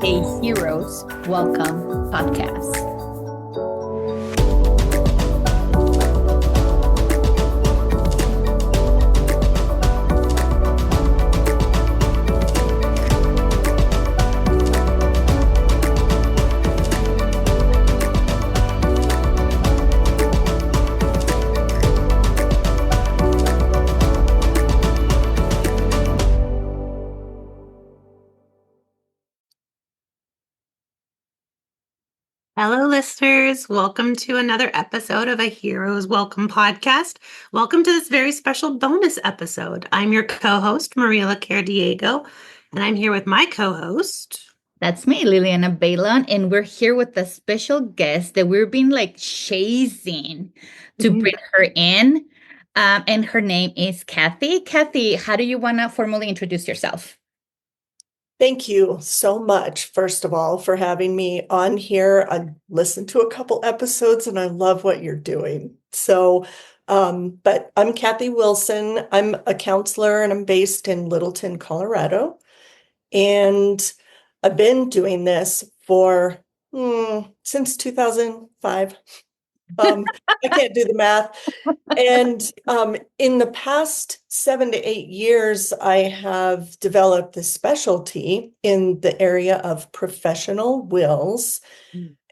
a Heroes Welcome podcast. Hello, listeners. Welcome to another episode of a Heroes Welcome podcast. Welcome to this very special bonus episode. I'm your co-host, Maria Diego, and I'm here with my co-host. That's me, Liliana Baylon, and we're here with a special guest that we've been chasing to bring her in, and her name is Cathy. Cathy, how do you want to formally introduce yourself? Thank you so much, first of all, for having me on here. I listened to a couple episodes and I love what you're doing. But I'm Cathy Wilson. I'm a counselor and I'm based in Littleton, Colorado. And I've been doing this for since 2005. I can't do the math. And in the past 7 to 8 years, I have developed this specialty in the area of professional wills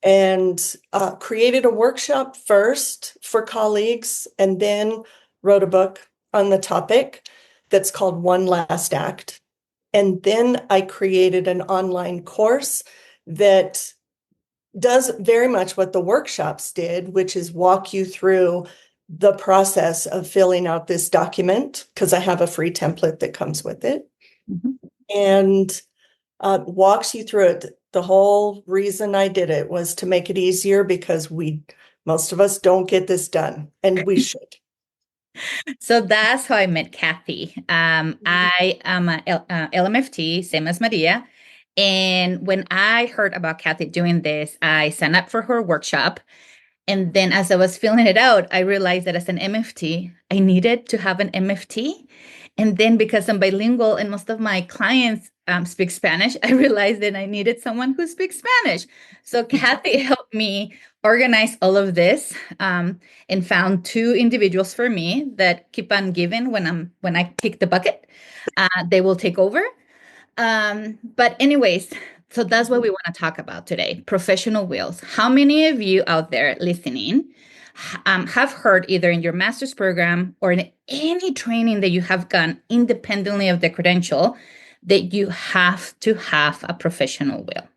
and created a workshop first for colleagues and then wrote a book on the topic that's called One Last Act. And then I created an online course that does very much what the workshops did, which is walk you through the process of filling out this document, because I have a free template that comes with it, and walks you through it. The whole reason I did it was to make it easier because most of us don't get this done, and we should. So that's how I met Cathy. I am a LMFT, same as Maria. And when I heard about Cathy doing this, I signed up for her workshop. And then as I was filling it out, I realized that as an MFT, I needed to have an MFT. And then because I'm bilingual and most of my clients speak Spanish, I realized that I needed someone who speaks Spanish. So Cathy helped me organize all of this and found 2 individuals for me that keep on giving when I kick the bucket. They will take over. But anyways, so that's what we want to talk about today, professional wills. How many of you out there listening have heard either in your master's program or in any training that you have gone independently of the credential that you have to have a professional will?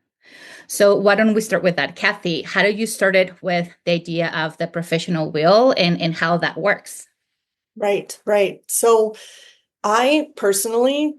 So why don't we start with that? Cathy, how did you started with the idea of the professional will and how that works? Right. So I personally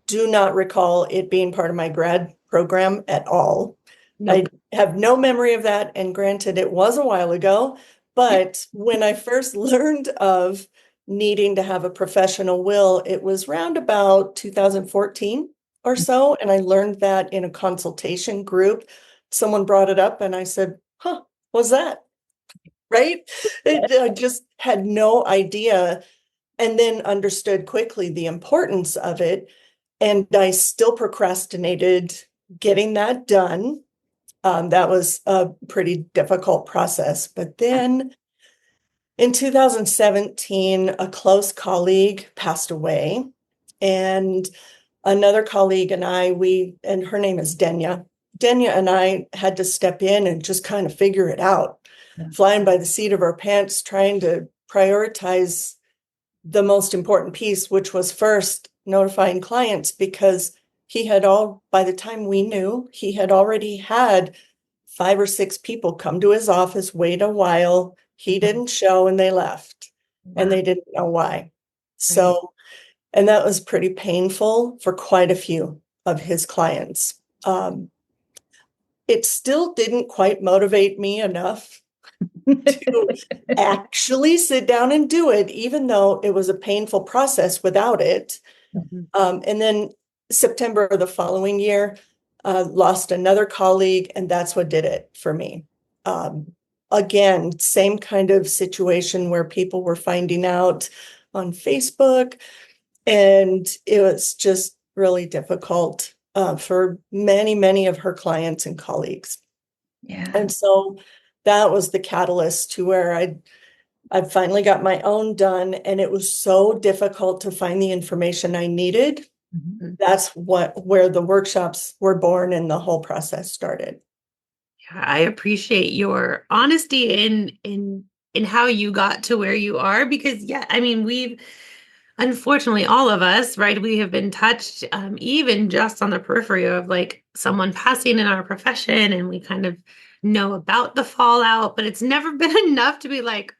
do not recall it being part of my grad program at all. Nope. I have no memory of that. And granted, it was a while ago, but when I first learned of needing to have a professional will, it was around about 2014 or so. And I learned that in a consultation group. Someone brought it up and I said, what's that? Right? I just had no idea, and then understood quickly the importance of it. And I still procrastinated getting that done. That was a pretty difficult process. But then in 2017, a close colleague passed away. And another colleague and and her name is Denya. Denya and I had to step in and just kind of figure it out, flying by the seat of our pants, trying to prioritize the most important piece, which was first notifying clients, because by the time we knew, he had already had 5 or 6 people come to his office, wait a while. He didn't show and they left, and they didn't know why. So, and that was pretty painful for quite a few of his clients. It still didn't quite motivate me enough to actually sit down and do it, even though it was a painful process without it. And then September of the following year, lost another colleague, and that's what did it for me. Again, same kind of situation where people were finding out on Facebook, and it was just really difficult. for many, many of her clients and colleagues. Yeah. And so that was the catalyst to where I finally got my own done, and it was so difficult to find the information I needed. Mhm. That's where the workshops were born and the whole process started. Yeah, I appreciate your honesty in how you got to where you are, because yeah, I mean, we've unfortunately all of us, right, we have been touched, even just on the periphery of like someone passing in our profession, and we kind of know about the fallout, but it's never been enough to be like,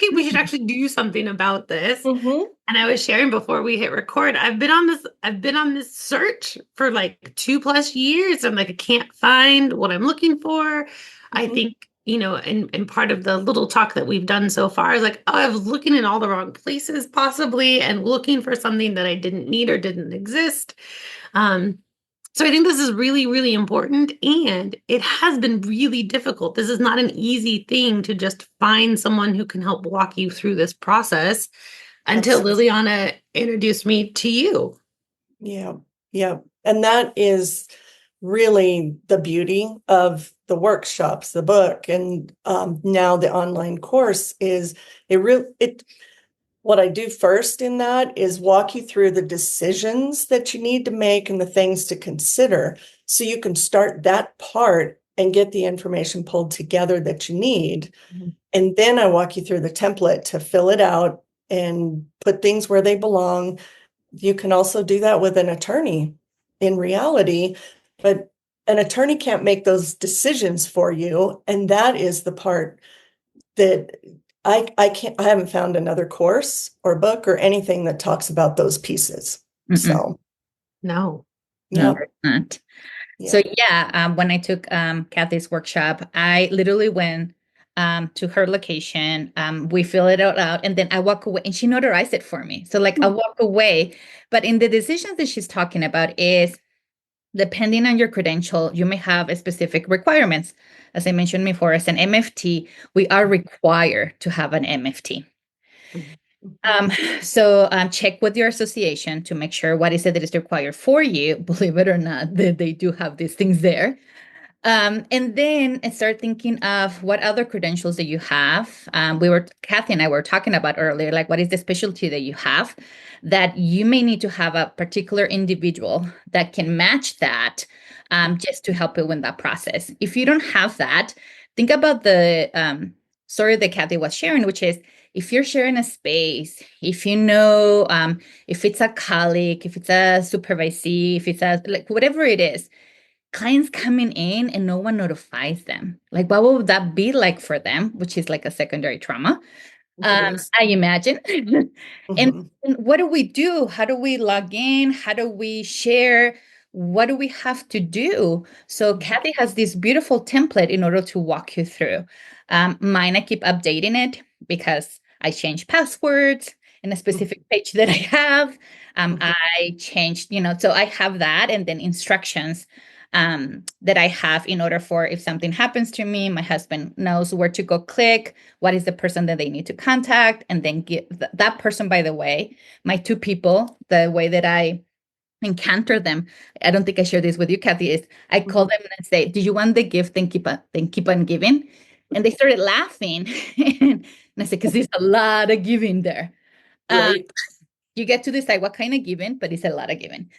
okay, we should actually do something about this. Mm-hmm. And I was sharing before we hit record, I've been on this search for like 2+ years. I'm like, I can't find what I'm looking for. I Mm-hmm. think, and part of the little talk that we've done so far is like, oh, I was looking in all the wrong places possibly and looking for something that I didn't need or didn't exist. Um, so I think this is really, really important, and it has been really difficult. This is not an easy thing to just find someone who can help walk you through this process until Absolutely. Liliana introduced me to you. Yeah. Yeah. And that is really the beauty of the workshops, the book, and now the online course is it what I do first in that is walk you through the decisions that you need to make and the things to consider so you can start that part and get the information pulled together that you need. Mhm. And then I walk you through the template to fill it out and put things where they belong. You can also do that with an attorney in reality, but an attorney can't make those decisions for you. And that is the part that I haven't found another course or book or anything that talks about those pieces. Mm-mm. So, No. No, yeah, there's not. yeah. So yeah, when I took Cathy's workshop, I literally went to her location. We fill it out, and then I walk away, and she notarized it for me. So like I walk away, but in the decisions that she's talking about is depending on your credential, you may have a specific requirements. As I mentioned before, as an MFT, we are required to have an MFT. Mhm. Um, so check with your association to make sure what is it that is required for you. Believe it or not, they do have these things there. And then start thinking of what other credentials that you have. Cathy and I were talking about earlier, like what is the specialty that you have that you may need to have a particular individual that can match that just to help you in that process. If you don't have that, think about the story that Cathy was sharing, which is if you're sharing a space, if you know, if it's a colleague, if it's a supervisee, if it's a like whatever it is, clients coming in and no one notifies them. Like, what would that be like for them, which is like a secondary trauma? It is. I imagine. and, Mhm. and what do we do? How do we log in? How do we share? What do we have to do? So Cathy has this beautiful template in order to walk you through. Mine, I keep updating it because I change passwords in a specific page that I have. Mhm. I changed, so I have that and then instructions that I have in order for if something happens to me, my husband knows where to go click, what is the person that they need to contact, and then give that person, by the way, my two people, the way that I encounter them, I don't think I shared this with you, Cathy, is I call Mhm. them and say, do you want the gift? Then keep on giving. And they started laughing. And I said, because there's a lot of giving there. Um, Right. you get to decide what kind of giving, but it's a lot of giving.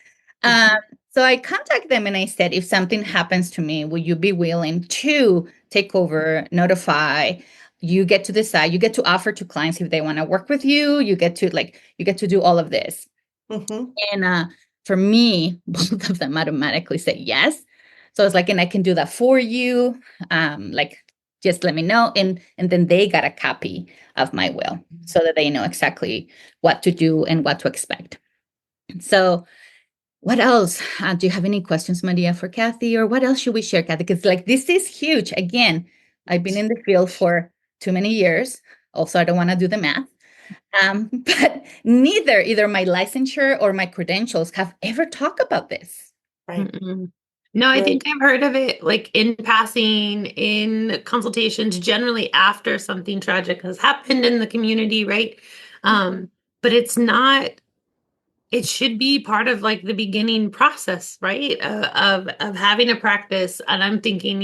Um, Mhm. so I contact them and I said, if something happens to me, will you be willing to take over, notify? You get to decide, you get to offer to clients if they want to work with you. You get to do all of this. Mhm. And for me, both of them automatically said yes. So I was like, and I can do that for you. Like, just let me know. And then they got a copy of my will so that they know exactly what to do and what to expect. So what else? Do you have any questions, Maria, for Cathy, or what else should we share, Cathy? Because like this is huge. Again, I've been in the field for too many years. Also, I don't want to do the math. But neither either my licensure or my credentials have ever talked about this. Right. Mm-mm. No, I Right. think I've heard of it like in passing, in consultations, generally after something tragic has happened in the community, right? Mhm. But it should be part of like the beginning process, right? Of having a practice. And I'm thinking,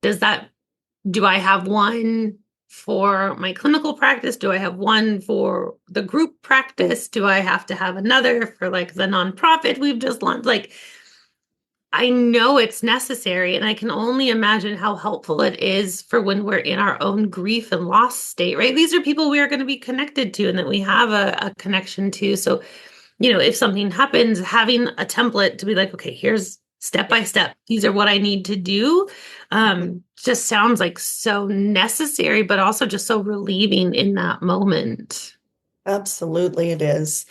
do I have one for my clinical practice? Do I have one for the group practice? Do I have to have another for like the nonprofit we've just launched? Like, I know it's necessary, and I can only imagine how helpful it is for when we're in our own grief and loss state, right? These are people we are going to be connected to and that we have a connection to. So, if something happens, having a template to be like, okay, here's step by step, these are what I need to do, just sounds like so necessary, but also just so relieving in that moment. Absolutely, it is.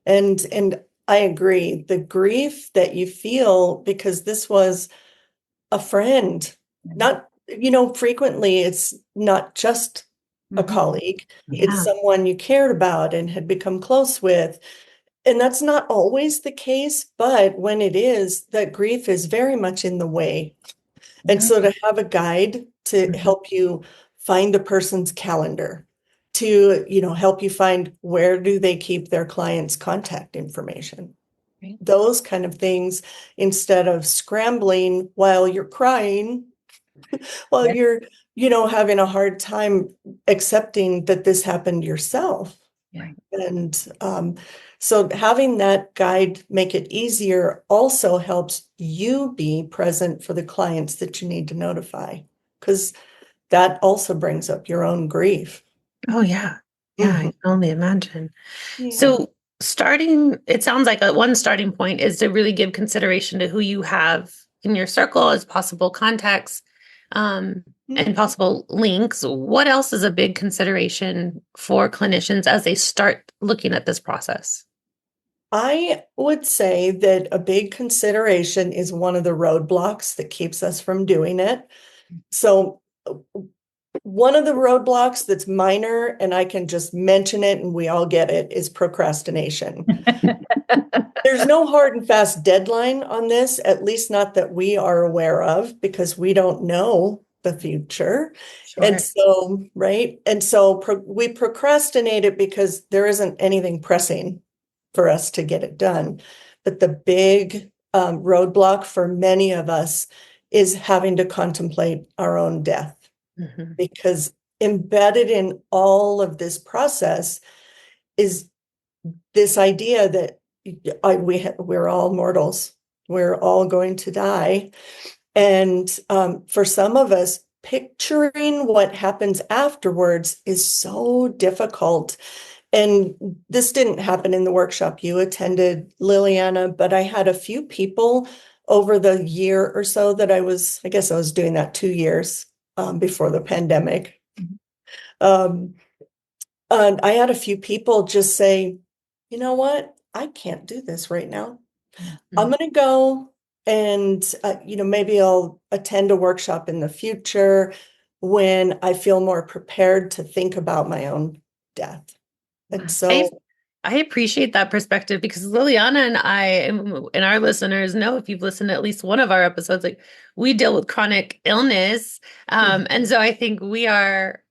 And I agree. The grief that you feel because this was a friend, not, frequently it's not just a colleague, it's Yeah. someone you cared about and had become close with. And that's not always the case, but when it is, that grief is very much in the way. And so to have a guide to help you find the person's calendar, to, help you find where do they keep their clients' contact information, Right. those kind of things, instead of scrambling while you're crying, while Yeah. you're, having a hard time accepting that this happened yourself. Right. And so having that guide make it easier also helps you be present for the clients that you need to notify, because that also brings up your own grief. Oh, yeah. Yeah, I Mhm. can only imagine. Yeah. So it sounds like one starting point is to really give consideration to who you have in your circle as possible contacts, and possible links. What else is a big consideration for clinicians as they start looking at this process? I would say that a big consideration is one of the roadblocks that keeps us from doing it. So one of the roadblocks that's minor, and I can just mention it and we all get it, is procrastination. There's no hard and fast deadline on this, at least not that we are aware of, because we don't know the future. Sure. And so, right. And so we procrastinate it because there isn't anything pressing for us to get it done. But the big roadblock for many of us is having to contemplate our own death, because embedded in all of this process is this idea that we're all mortals. We're all going to die. And for some of us, picturing what happens afterwards is so difficult. And this didn't happen in the workshop you attended, Liliana, but I had a few people over the year or so that I guess I was doing that 2 years before the pandemic. And I had a few people just say, you know what? I can't do this right now. I'm going to go and, maybe I'll attend a workshop in the future when I feel more prepared to think about my own death. And so, I appreciate that perspective, because Liliana and I and our listeners know, if you've listened to at least one of our episodes, like, we deal with chronic illness. And so I think we are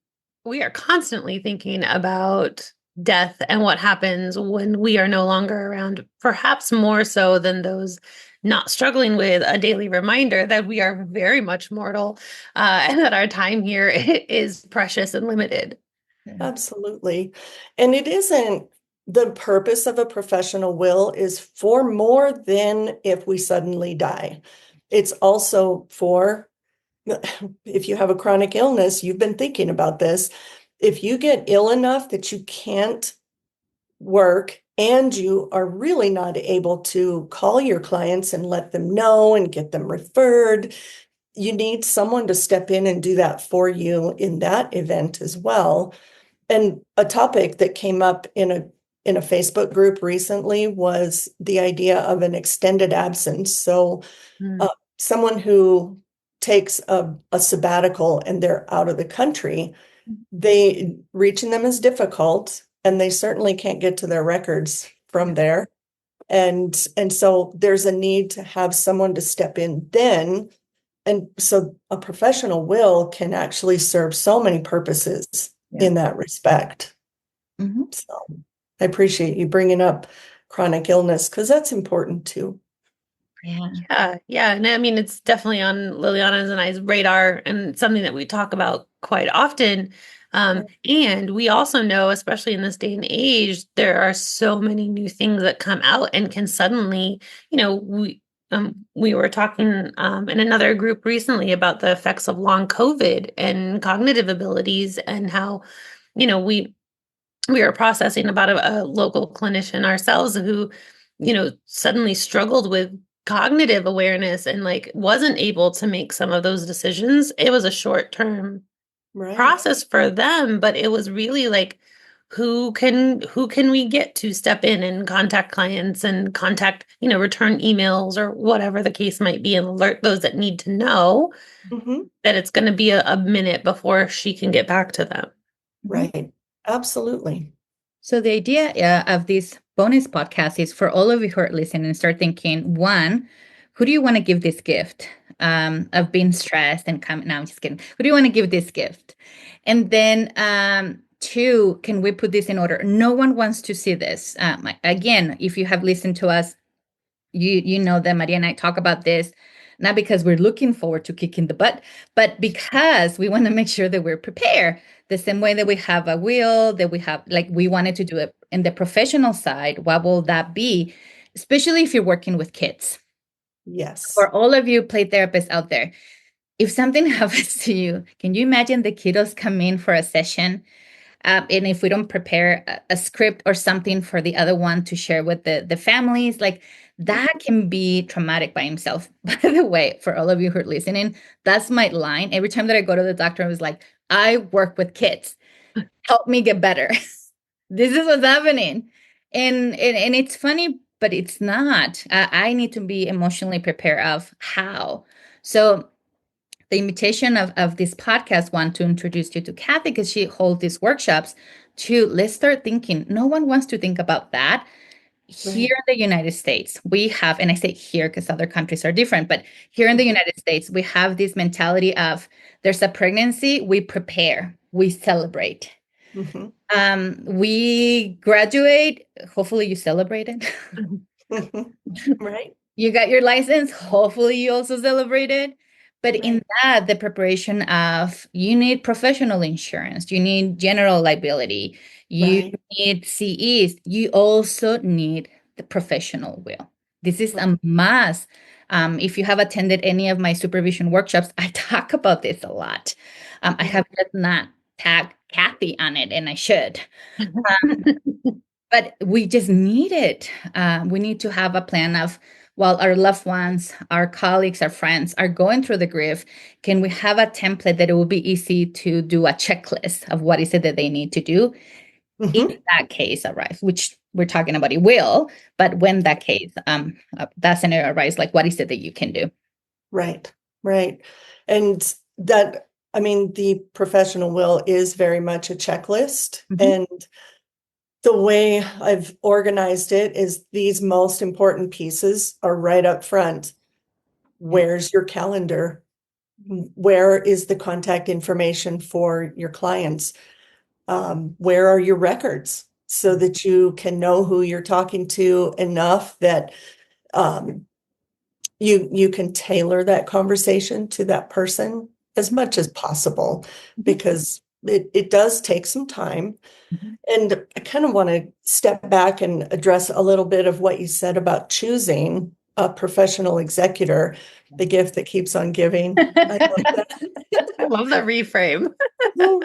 constantly thinking about death and what happens when we are no longer around, perhaps more so than those not struggling with a daily reminder that we are very much mortal, and that our time here is precious and limited. absolutely. And it isn't, the purpose of a professional will is for more than if we suddenly die. It's also for, if you have a chronic illness, you've been thinking about this. If you get ill enough that you can't work and you are really not able to call your clients and let them know and get them referred, you need someone to step in and do that for you in that event as well. And a topic that came up in a Facebook group recently was the idea of an extended absence. So someone who takes a sabbatical and they're out of the country, reaching them is difficult, and they certainly can't get to their records from there. And so there's a need to have someone to step in then. And so a professional will can actually serve so many purposes in that respect. So I appreciate you bringing up chronic illness, because that's important too. Yeah. And I mean, it's definitely on Liliana's and I's radar and something that we talk about quite often. And we also know, especially in this day and age, there are so many new things that come out and can suddenly, we were talking in another group recently about the effects of long COVID and cognitive abilities and how, we were processing about a local clinician ourselves who, suddenly struggled with cognitive awareness and like wasn't able to make some of those decisions. It was a short-term process for them, but it was really like who can we get to step in and contact clients and contact, return emails or whatever the case might be and alert those that need to know that it's going to be a minute before she can get back to them. Right. Absolutely. So the idea of this bonus podcast is for all of you who are listening and start thinking, one, who do you want to give this gift of being stressed and coming? No, I'm just kidding. Who do you want to give this gift? And then two, can we put this in order? No one wants to see this. Again, if you have listened to us, you know that Maria and I talk about this, not because we're looking forward to kicking the butt, but because we want to make sure that we're prepared. The same way that we have a will, that we have, like, we wanted to do it in the professional side. What will that be? Especially if you're working with kids. Yes. For all of you play therapists out there, if something happens to you, can you imagine the kiddos come in for a session? And if we don't prepare a script or something for the other one to share with the families, like that can be traumatic by himself. By the way, for all of you who are listening, that's my line. Every time that I go to the doctor, I was like, I work with kids. Help me get better. This is what's happening. And it's funny, but it's not. I need to be emotionally prepared of how. So the invitation of this podcast want to introduce you to Cathy because she holds these workshops to let's start thinking. No one wants to think about that. Here in the United States, we have, and I say here because other countries are different, but here in the United States, we have this mentality of there's a pregnancy, we prepare, we celebrate. We graduate, hopefully you celebrated. Right. You got your license, hopefully you also celebrated. But in that, the preparation of, you need professional insurance, you need general liability, you need CEs, you also need the professional will. This is a must. If you have attended any of my supervision workshops, I talk about this a lot. I have just not tagged Cathy on it, and I should. But we just need it. We need to have a plan of, while our loved ones, our colleagues, our friends are going through the grief, can we have a template that it will be easy to do a checklist of what is it that they need to do if that case arrives, which we're talking about it will, but when that case, that scenario arises, like what is it that you can do? Right. And that, I mean, the professional will is very much a checklist. And the way I've organized it is these most important pieces are right up front. Where's your calendar? Where is the contact information for your clients? Where are your records so that you can know who you're talking to enough that you can tailor that conversation to that person as much as possible, because it does take some time. And I kind of want to step back and address a little bit of what you said about choosing a professional executor, the gift that keeps on giving. I love that. I love that reframe. Oh,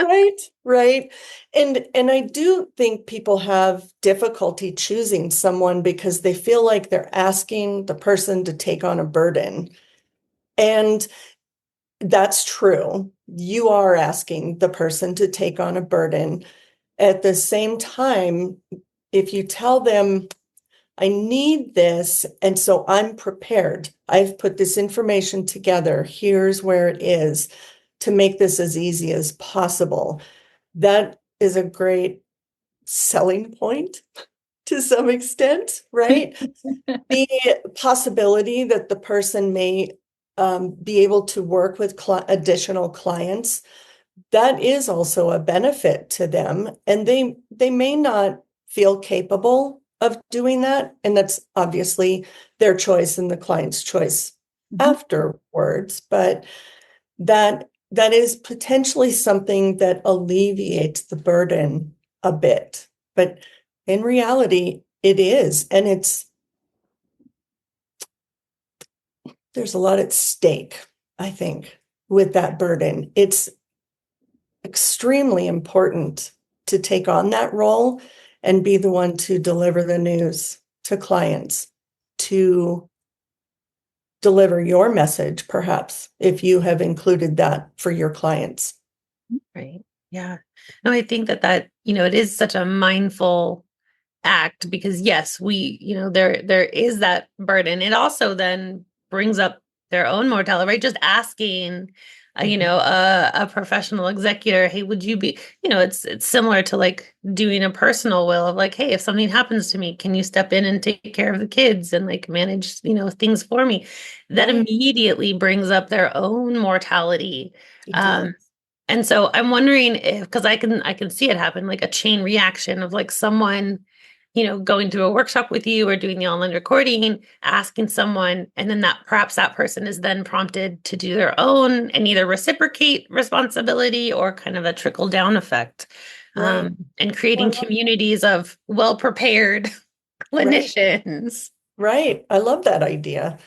right. And I do think people have difficulty choosing someone because they feel like they're asking the person to take on a burden. And that's true. You are asking the person to take on a burden. At the same time, if you tell them, I need this, and so I'm prepared, I've put this information together, here's where it is, to make this as easy as possible, that is a great selling point to some extent, right? The possibility that the person may be able to work with additional clients, that is also a benefit to them. And they may not feel capable of doing that. And that's obviously their choice and the client's choice afterwards. But that is potentially something that alleviates the burden a bit. But in reality, it is. And there's a lot at stake, I think, with that burden. It's extremely important to take on that role and be the one to deliver the news to clients, to deliver your message, perhaps, if you have included that for your clients. Right. Yeah. No, I think that, it is such a mindful act because yes, there is that burden. It also then brings up their own mortality, right? Just asking, a professional executor, hey, would you be, it's similar to like doing a personal will of like, hey, if something happens to me, can you step in and take care of the kids and like manage, things for me? That Right. immediately brings up their own mortality. It does. And so I'm wondering if, because I can see it happen, like a chain reaction of like someone, going through a workshop with you or doing the online recording, asking someone, and then perhaps that person is then prompted to do their own and either reciprocate responsibility or kind of a trickle down effect. Right. And creating Well, communities of well-prepared right. clinicians. Right. I love that idea.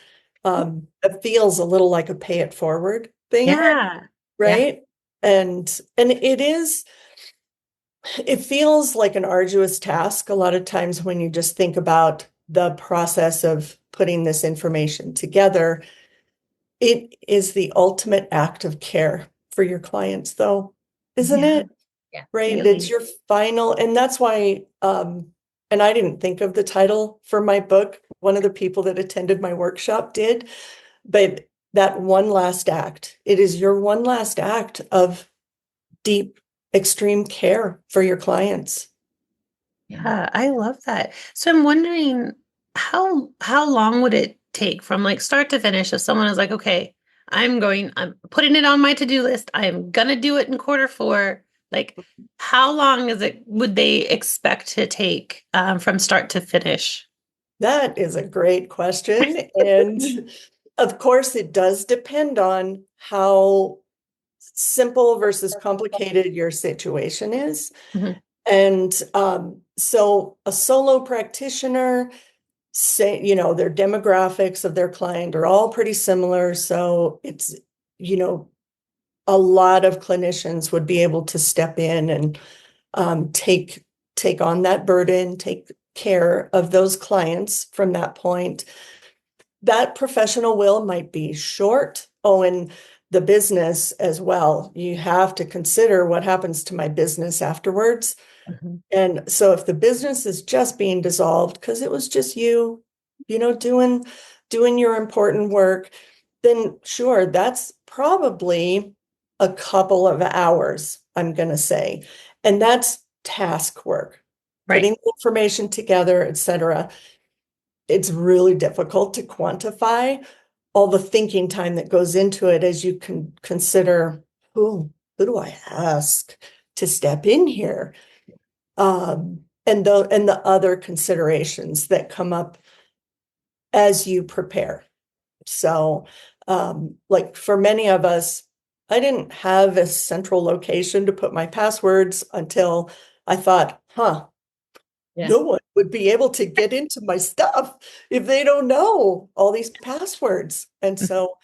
It feels a little like a pay it forward thing, Yeah. Yeah. right? And it feels like an arduous task a lot of times when you just think about the process of putting this information together. It is the ultimate act of care for your clients, though, isn't Yeah. it? Yeah. Right? It's Really. your final, and that's why, and I didn't think of the title for my book. One of the people that attended my workshop did, but that one last act, it is your one last act of deep, extreme care for your clients. Yeah, I love that. So I'm wondering how long would it take from like start to finish if someone is like, okay, I'm putting it on my to-do list. I'm gonna do it in quarter four. Like, how long would they expect to take from start to finish? That is a great question. And of course, it does depend on how simple versus complicated your situation is. Mhm. And so a solo practitioner, say, their demographics of their client are all pretty similar. So it's, you know, a lot of clinicians would be able to step in and take on that burden, take care of those clients from that point. That professional will might be short. Oh, and the business as well. You have to consider what happens to my business afterwards. Mhm. And so if the business is just being dissolved because it was just you, doing your important work, then sure, that's probably a couple of hours, I'm going to say. And that's task work, Right. putting the information together, etc. It's really difficult to quantify all the thinking time that goes into it as you can consider who do I ask to step in here? And the other considerations that come up as you prepare. So, like for many of us, I didn't have a central location to put my passwords until I thought, Yeah. no one would be able to get into my stuff if they don't know all these passwords. And so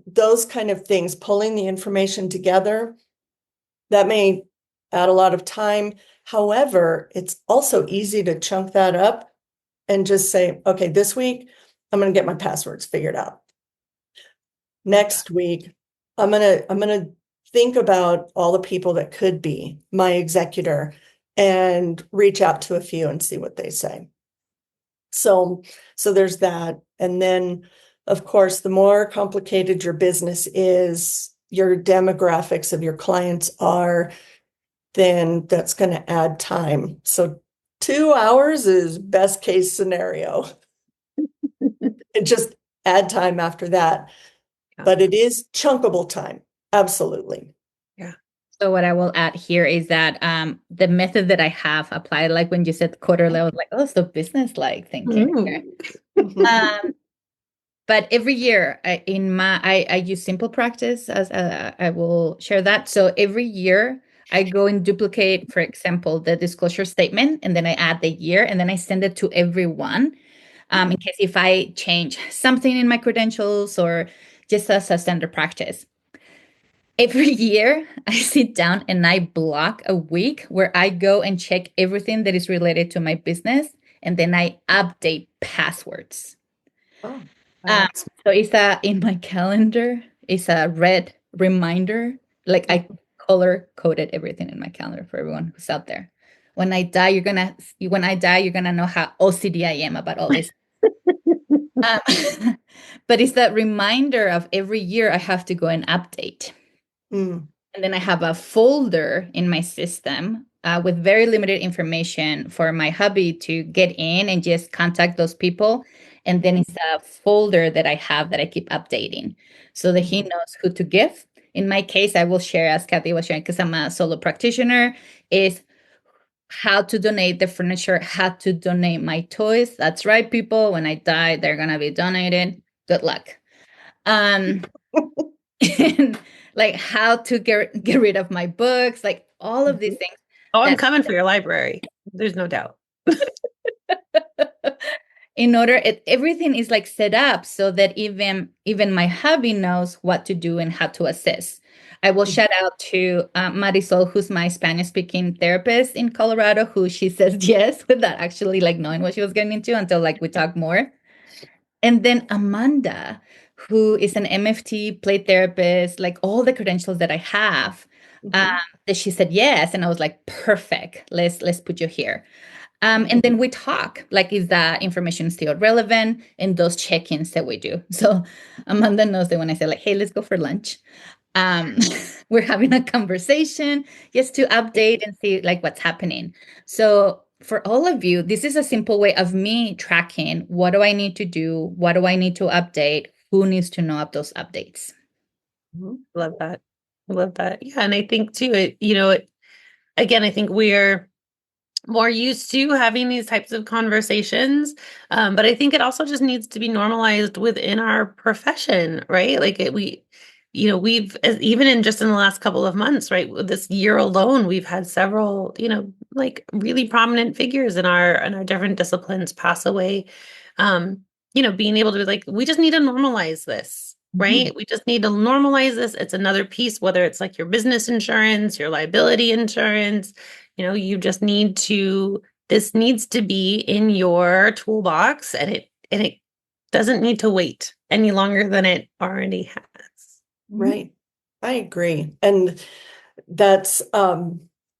those kind of things, pulling the information together, that may add a lot of time. However, it's also easy to chunk that up and just say, okay, this week I'm going to get my passwords figured out. Next week, I'm going to think about all the people that could be my executor and reach out to a few and see what they say. So there's that. And then, of course, the more complicated your business is, your demographics of your clients are, then that's going to add time. So 2 hours is best case scenario. And just add time after that. Yeah. But it is chunkable time. Absolutely. Yeah. So what I will add here is that the method that I have applied, like when you said quarterly, I was like, oh, so business-like thinking. Okay. But every year I use simple practice as I will share that. So every year I go and duplicate, for example, the disclosure statement, and then I add the year, and then I send it to everyone in case if I change something in my credentials or just as a standard practice. Every year, I sit down and I block a week where I go and check everything that is related to my business, and then I update passwords. Oh, Um, so it's in my calendar, it's a red reminder. Like I color coded everything in my calendar for everyone who's out there. When I die, you're gonna know how OCD I am about all this. But it's that reminder of every year I have to go and update. Mm. And then I have a folder in my system with very limited information for my hubby to get in and just contact those people. And then it's a folder that I have that I keep updating so that he knows who to give. In my case, I will share, as Cathy was sharing, because I'm a solo practitioner, is how to donate the furniture, how to donate my toys. That's right, people. When I die, they're going to be donated. Good luck. And like how to get rid of my books, like all of these things. Oh, I'm coming for your library. There's no doubt. In order, everything is like set up so that even my hubby knows what to do and how to assist. I will shout out to Marisol, who's my Spanish speaking therapist in Colorado, who she says yes without actually like knowing what she was getting into until like we talk more. And then Amanda, who is an MFT play therapist, like all the credentials that I have, that she said yes, and I was like, perfect. Let's put you here. And then we talk, like, is that information still relevant? And those check-ins that we do. So Amanda knows that when I say like, hey, let's go for lunch, um, we're having a conversation just to update and see like what's happening. So for all of you, this is a simple way of me tracking what do I need to do, what do I need to update, who needs to know of those updates. Love that. Love that. Yeah. And I think too, again, I think we're more used to having these types of conversations. But I think it also just needs to be normalized within our profession, right? Like we've even in just in the last couple of months, right? This year alone, we've had several, like really prominent figures in our different disciplines pass away. Being able to be like, we just need to normalize this, right? We just need to normalize this. It's another piece, whether it's like your business insurance, your liability insurance, you just need to, this needs to be in your toolbox, and it doesn't need to wait any longer than it already has. Right. I agree. And that's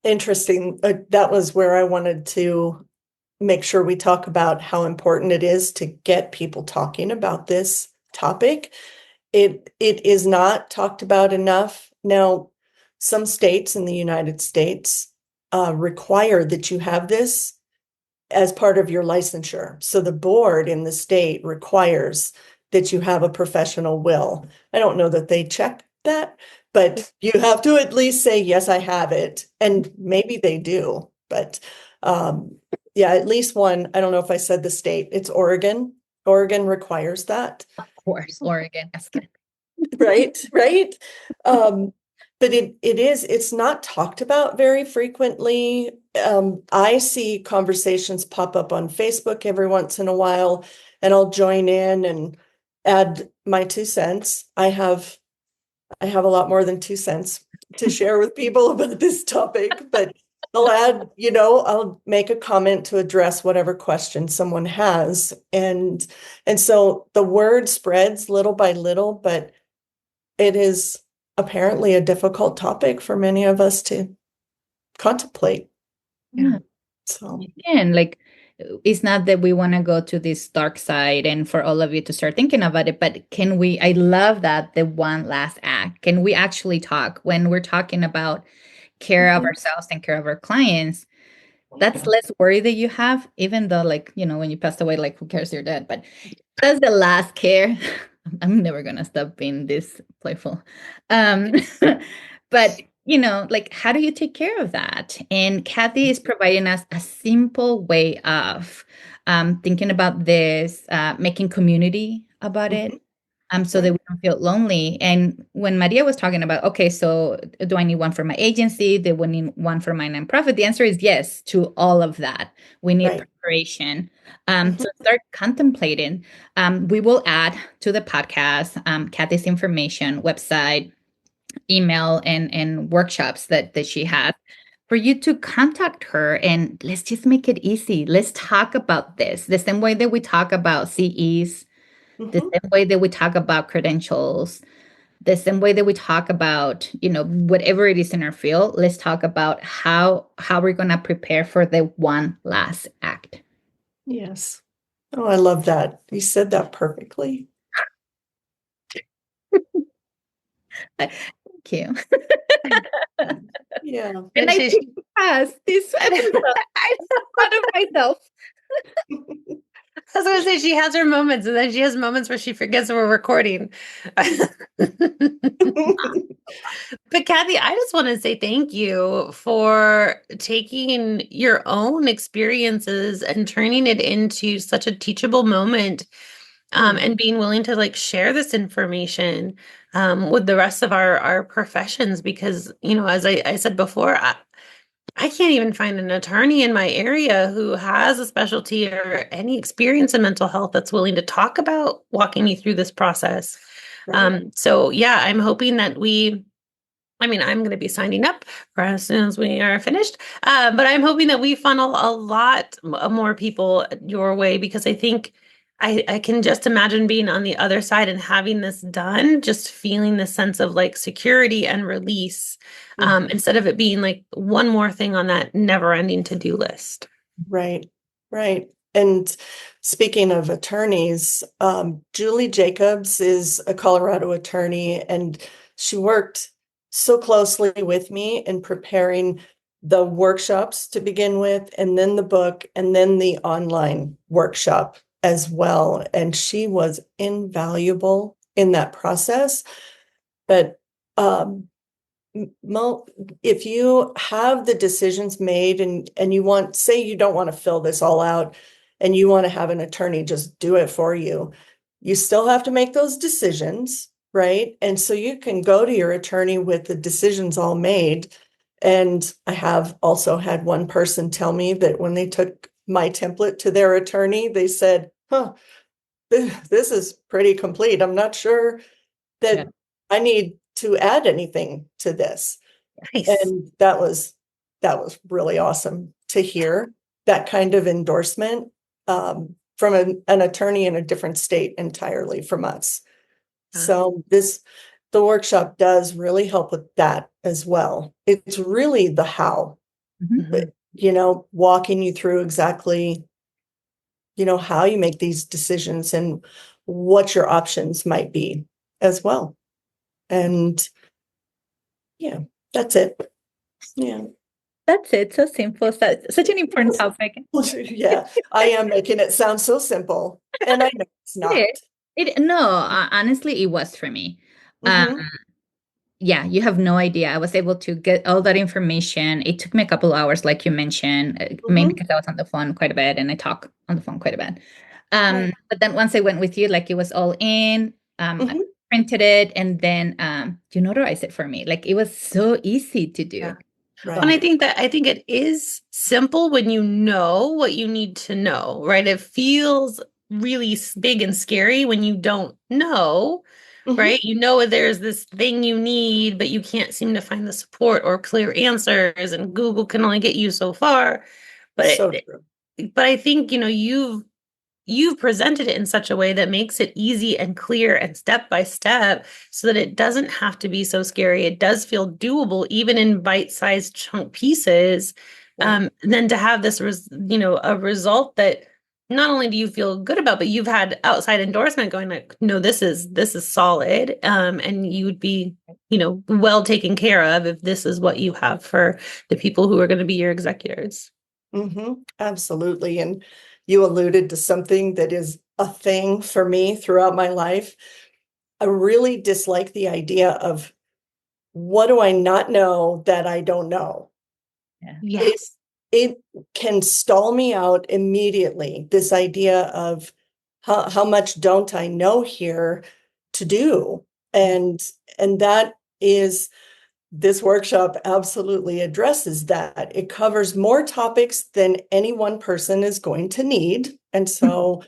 interesting. That was where I wanted to make sure we talk about how important it is to get people talking about this topic. It is not talked about enough. Now, some states in the United States require that you have this as part of your licensure. So the board in the state requires that you have a professional will. I don't know that they check that, but you have to at least say, yes, I have it. And maybe they do, but yeah, at least one. I don't know if I said the state, it's Oregon. Oregon requires that. Of course, Oregon. Right. But it's not talked about very frequently. I see conversations pop up on Facebook every once in a while, and I'll join in and add my 2 cents. I have a lot more than 2 cents to share with people about this topic, but I'll make a comment to address whatever question someone has. And so the word spreads little by little, but it is apparently a difficult topic for many of us to contemplate. Yeah. So Again, like it's not that we want to go to this dark side and for all of you to start thinking about it, but I love that the one last act. Can we actually talk when we're talking about care of ourselves and care of our clients? That's less worry that you have, even though when you passed away, like who cares you're dead, but that's the last care. I'm never gonna stop being this playful. But like, how do you take care of that? And Cathy is providing us a simple way of thinking about this, making community about it, Mhm. so that Right. we don't feel lonely. And when Maria was talking about, okay, so do I need one for my agency? Do we need one for my nonprofit? The answer is yes to all of that. We need Right. preparation. Mhm. So start contemplating. We will add to the podcast Cathy's information, website, email, and workshops that she has for you to contact her, and let's just make it easy. Let's talk about this the same way that we talk about CEs, the Mhm. same way that we talk about credentials, the same way that we talk about, whatever it is in our field. Let's talk about how we're going to prepare for the one last act. Yes. Oh, I love that. You said that perfectly. Thank you. Yeah. And And I she, think this episode I out of myself. was going to say she has her moments, and then she has moments where she forgets we're recording. But Cathy, I just want to say thank you for taking your own experiences and turning it into such a teachable moment, Mm. and being willing to like share this information with the rest of our professions. Because, as I said before, I can't even find an attorney in my area who has a specialty or any experience in mental health that's willing to talk about walking me through this process. Right. So yeah, I'm hoping that I'm going to be signing up for as soon as we are finished. But I'm hoping that we funnel a lot more people your way, because I think I can just imagine being on the other side and having this done, just feeling the sense of like security and release, Mhm. instead of it being like one more thing on that never ending to-do list. Right. Right. And speaking of attorneys, Julie Jacobs is a Colorado attorney, and she worked so closely with me in preparing the workshops to begin with, and then the book, and then the online workshop as well. And she was invaluable in that process. But um, if you have the decisions made, and you want, say you don't want to fill this all out and you want to have an attorney just do it for you, you still have to make those decisions, right? And so you can go to your attorney with the decisions all made. And I have also had one person tell me that when they took my template to their attorney, they said, this is pretty complete. I'm not sure Yeah. that I need to add anything to this. Nice. And that was really awesome to hear that kind of endorsement, from an attorney in a different state entirely from us. So the workshop does really help with that as well. It's really the how, Mhm. but, Mhm. walking you through exactly, how you make these decisions and what your options might be as well. And yeah, that's it. Yeah. That's it. So simple. Such an important topic. Yeah, I am making it sound so simple, and I know it's It not. is. No, honestly, it was for me. Um, Mhm. yeah, you have no idea. I was able to get all that information. It took me a couple of hours, like you mentioned, mainly Mhm. because I was on the phone quite a bit and I talk on the phone quite a bit. Right. But then once I went with you, like it was all in, I Mhm. printed it, and then you notarized it for me. Like it was so easy to Yeah. do. And Right. I think it is simple when you know what you need to know, right? It feels really big and scary when you don't know, Mhm. right? You know there's this thing you need, but you can't seem to find the support or clear answers, and Google can only get you so far. But So true. but I think, you've presented it in such a way that makes it easy and clear and step by step, so that it doesn't have to be so scary. It does feel doable, even in bite-sized chunk pieces. Right. Then to have this, a result that not only do you feel good about, but you've had outside endorsement going like, no, this is solid. And you would be, well taken care of if this is what you have for the people who are going to be your executors. Absolutely. And you alluded to something that is a thing for me throughout my life. I really dislike the idea of what do I not know that I don't know? Yeah. Yes. It can stall me out immediately. This idea of how much don't I know here to do? And that is, this workshop absolutely addresses that. It covers more topics than any one person is going to need. And so,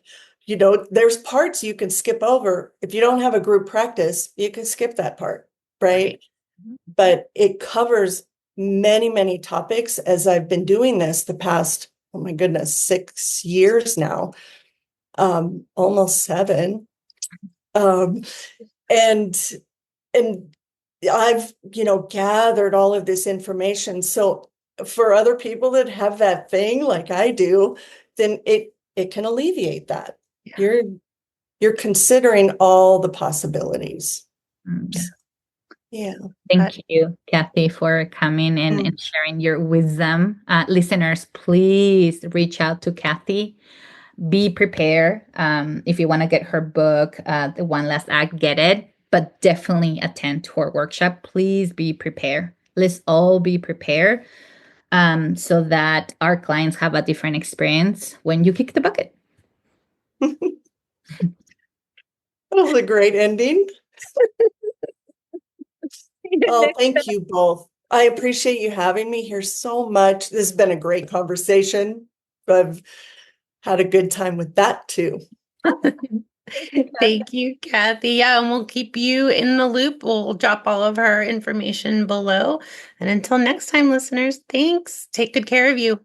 there's parts you can skip over. If you don't have a group practice, you can skip that part, right? But it covers many, many topics, as I've been doing this the past, oh my goodness, 6 years now, almost 7. Um, and and I've, gathered all of this information. So for other people that have that thing like I do, then it can alleviate that. Yeah. You're considering all the possibilities. Yeah. Yeah. Thank you, Cathy, for coming and sharing your wisdom. Listeners, please reach out to Cathy. Be prepared. If you want to get her book, The One Last Act, get it. But definitely attend to her workshop. Please be prepared. Let's all be prepared so that our clients have a different experience when you kick the bucket. That was a great ending. Oh, thank you both. I appreciate you having me here so much. This has been a great conversation. I've had a good time with that too. Thank you, Cathy. Yeah, and we'll keep you in the loop. We'll drop all of her information below. And until next time, listeners, thanks. Take good care of you.